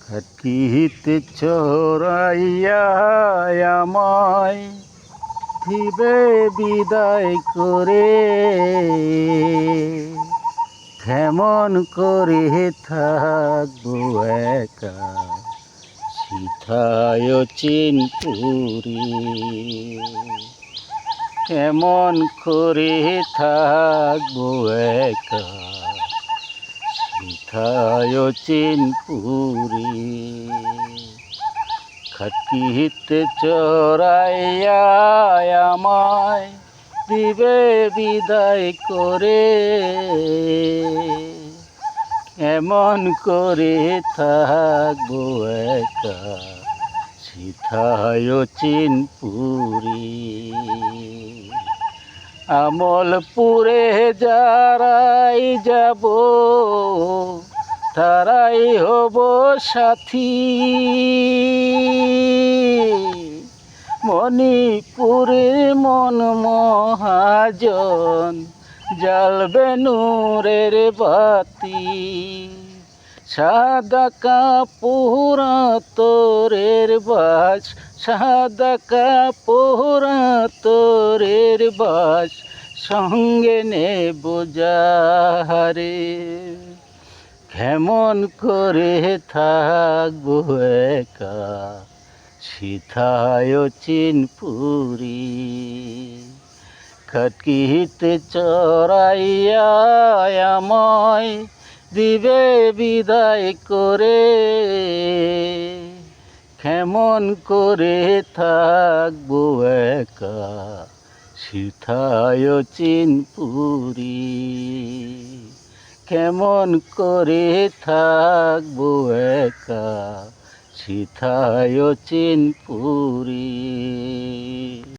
হাতিতে চড়াইয়া আমায় দিবে বিদায় করে, কেমন করে থাকবো একা সিথায় চিনপুরি। কেমন করে থাকবো একা সিথায় চিনপুরি। খাটকিতে চড়াইয়া আমায় দিবে বিদায় করে, কেমন করে থাকবো একা সিথায় চিনপুরি। আমলপুরে যারাই যাব তারাই হব সাথী, মণিপুরে মন মহাজন জ্বালবে নূরের বাতি। সাদা কাপড় তোরের বাস, সাদা কাপড় তোরের বাস, সঙ্গে নেব যাহারে। কেমন করে থাকবো একা সিথায় চিনপুরি। খাটকিতে চড়াইয়া আমায় দিবে বিদায় করে, কেমন করে থাকবো একা সিথায় চিনপুরি। কেমন করে থাকবো একা সিথায় চিনপুরি।